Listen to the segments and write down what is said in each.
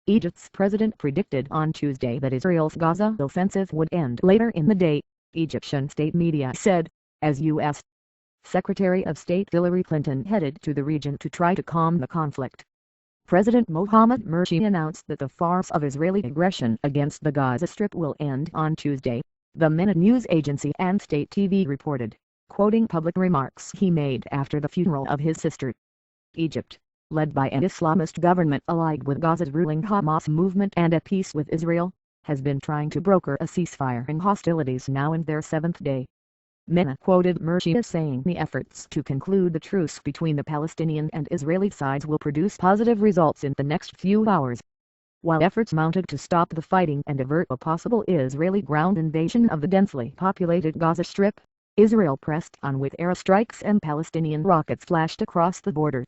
Egypt's president predicted on Tuesday that Israel's Gaza offensive would end later in the day, Egyptian state media said, as U.S. Secretary of State Hillary Clinton headed to the region to try to calm the conflict. President Mohamed Morsi announced that the farce of Israeli aggression against the Gaza Strip will end on Tuesday, the Minute news agency and state TV reported, quoting public remarks he made after the funeral of his sister. Egypt, led by an Islamist government allied with Gaza's ruling Hamas movement and at peace with Israel, has been trying to broker a ceasefire in hostilities now in their 7th day. Minute quoted Morsi as saying the efforts to conclude the truce between the Palestinian and Israeli sides will produce positive results in the next few hours. While efforts mounted to stop the fighting and avert a possible Israeli ground invasion of the densely populated Gaza Strip, Israel pressed on with airstrikes and Palestinian rockets flashed across the border.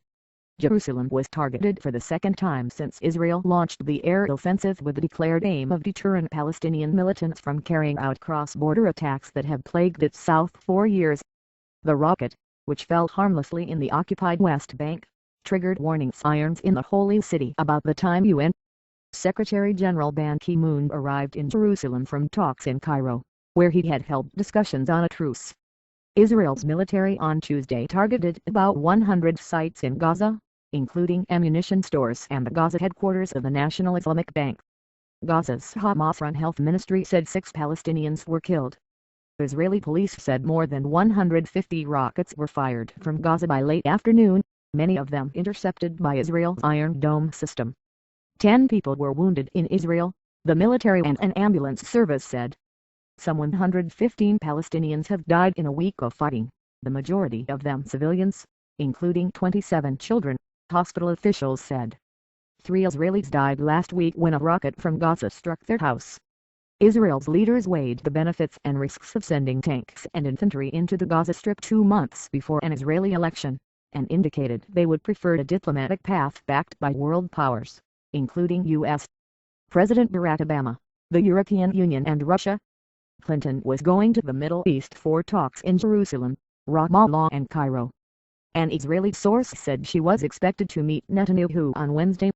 Jerusalem was targeted for the second time since Israel launched the air offensive with the declared aim of deterring Palestinian militants from carrying out cross-border attacks that have plagued its south for years. The rocket, which fell harmlessly in the occupied West Bank, triggered warning sirens in the Holy City about the time UN Secretary General Ban Ki-moon arrived in Jerusalem from talks in Cairo, where he had held discussions on a truce. Israel's military on Tuesday targeted about 100 sites in Gaza, including ammunition stores and the Gaza headquarters of the National Islamic Bank. Gaza's Hamas-run health ministry said 6 Palestinians were killed. Israeli police said more than 150 rockets were fired from Gaza by late afternoon, many of them intercepted by Israel's Iron Dome system. 10 people were wounded in Israel, the military and an ambulance service said. Some 115 Palestinians have died in a week of fighting, the majority of them civilians, including 27 children, hospital officials said. 3 Israelis died last week when a rocket from Gaza struck their house. Israel's leaders weighed the benefits and risks of sending tanks and infantry into the Gaza Strip 2 months before an Israeli election, and indicated they would prefer a diplomatic path backed by world powers, including U.S. President Barack Obama, the European Union and Russia. Clinton was going to the Middle East for talks in Jerusalem, Ramallah and Cairo. An Israeli source said she was expected to meet Netanyahu on Wednesday.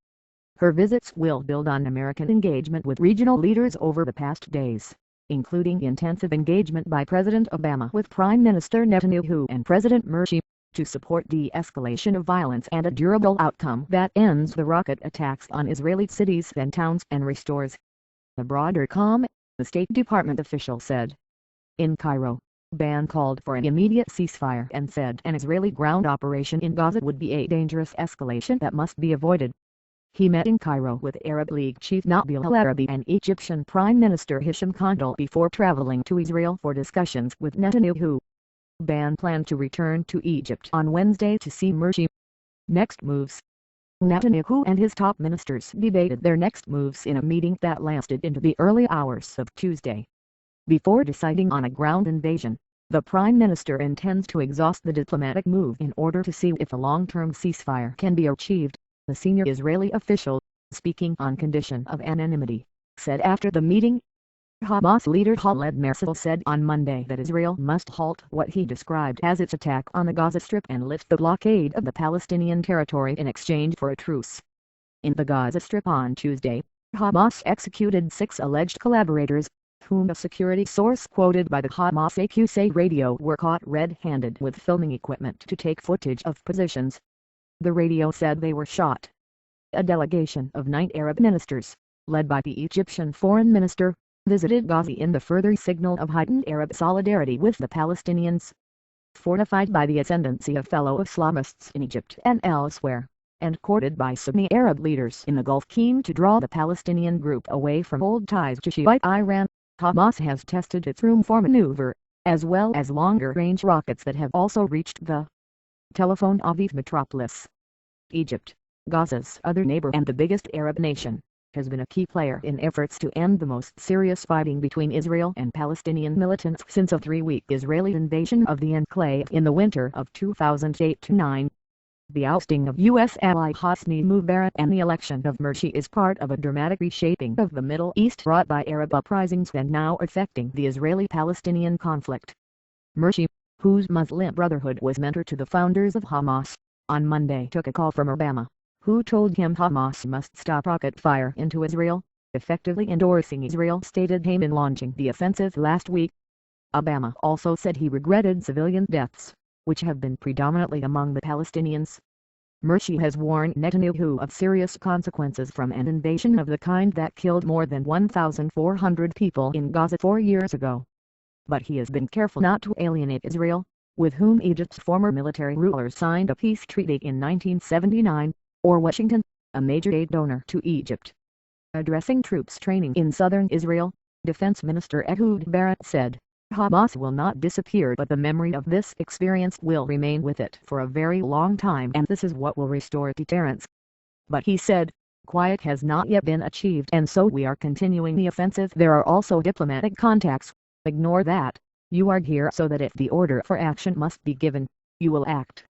Her visits will build on American engagement with regional leaders over the past days, including intensive engagement by President Obama with Prime Minister Netanyahu and President Morsi, to support de-escalation of violence and a durable outcome that ends the rocket attacks on Israeli cities and towns and restores a broader calm, the State Department official said. In Cairo, Ban called for an immediate ceasefire and said an Israeli ground operation in Gaza would be a dangerous escalation that must be avoided. He met in Cairo with Arab League chief Nabil al-Arabi and Egyptian Prime Minister Hisham Kandil before traveling to Israel for discussions with Netanyahu. Ban planned to return to Egypt on Wednesday to see Morsi. Next moves. Netanyahu and his top ministers debated their next moves in a meeting that lasted into the early hours of Tuesday. Before deciding on a ground invasion, the Prime Minister intends to exhaust the diplomatic move in order to see if a long-term ceasefire can be achieved, the senior Israeli official, speaking on condition of anonymity, said after the meeting. Hamas leader Khaled Meshaal said on Monday that Israel must halt what he described as its attack on the Gaza Strip and lift the blockade of the Palestinian territory in exchange for a truce. In the Gaza Strip on Tuesday, Hamas executed 6 alleged collaborators, whom a security source quoted by the Hamas AQC radio were caught red-handed with filming equipment to take footage of positions. The radio said they were shot. A delegation of 9 Arab ministers, led by the Egyptian foreign minister, visited Gaza in the further signal of heightened Arab solidarity with the Palestinians. Fortified by the ascendancy of fellow Islamists in Egypt and elsewhere, and courted by Sunni Arab leaders in the Gulf keen to draw the Palestinian group away from old ties to Shiite Iran, Hamas has tested its room for maneuver, as well as longer-range rockets that have also reached the Tel Aviv metropolis. Egypt, Gaza's other neighbor and the biggest Arab nation, has been a key player in efforts to end the most serious fighting between Israel and Palestinian militants since a 3-week Israeli invasion of the enclave in the winter of 2008-9. The ousting of U.S. ally Hosni Mubarak and the election of Morsi is part of a dramatic reshaping of the Middle East wrought by Arab uprisings and now affecting the Israeli-Palestinian conflict. Morsi, whose Muslim Brotherhood was mentor to the founders of Hamas, on Monday took a call from Obama, who told him Hamas must stop rocket fire into Israel, effectively endorsing Israel's stated aim in launching the offensive last week. Obama also said he regretted civilian deaths, which have been predominantly among the Palestinians. Mursi has warned Netanyahu of serious consequences from an invasion of the kind that killed more than 1,400 people in Gaza 4 years ago. But he has been careful not to alienate Israel, with whom Egypt's former military rulers signed a peace treaty in 1979, or Washington, a major aid donor to Egypt. Addressing troops training in southern Israel, Defense Minister Ehud Barak said, "Hamas will not disappear, but the memory of this experience will remain with it for a very long time, and this is what will restore deterrence." But he said, "Quiet has not yet been achieved, and so we are continuing the offensive. There are also diplomatic contacts. Ignore that. You are here so that if the order for action must be given, you will act."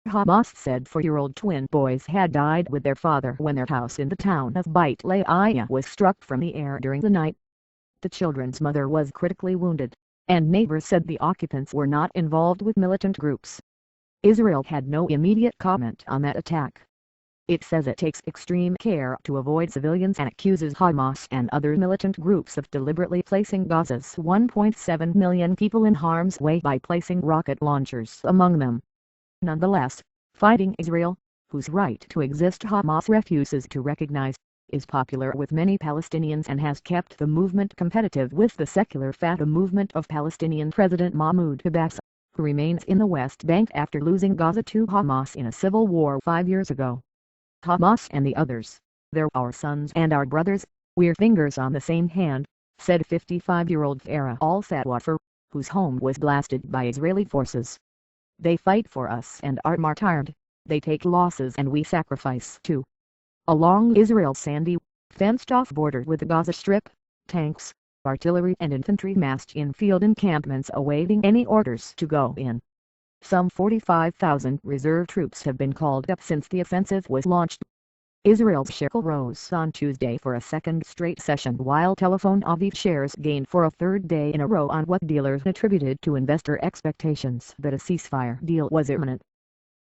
Hamas said 4-year-old twin boys had died with their father when their house in the town of Beit Lahiya was struck from the air during the night. The children's mother was critically wounded, and neighbors said the occupants were not involved with militant groups. Israel had no immediate comment on that attack. It says it takes extreme care to avoid civilians and accuses Hamas and other militant groups of deliberately placing Gaza's 1.7 million people in harm's way by placing rocket launchers among them. Nonetheless, fighting Israel, whose right to exist Hamas refuses to recognize, is popular with many Palestinians and has kept the movement competitive with the secular Fatah movement of Palestinian President Mahmoud Abbas, who remains in the West Bank after losing Gaza to Hamas in a civil war 5 years ago. Hamas and the others, they're our sons and our brothers, we're fingers on the same hand, said 55-year-old Farah al-Satwafar, whose home was blasted by Israeli forces. They fight for us and are martyred. They take losses and we sacrifice too. Along Israel's sandy, fenced-off border with the Gaza Strip, tanks, artillery and infantry massed in field encampments awaiting any orders to go in. Some 45,000 reserve troops have been called up since the offensive was launched. Israel's shekel rose on Tuesday for a second straight session, while Tel Aviv shares gained for a third day in a row on what dealers attributed to investor expectations that a ceasefire deal was imminent.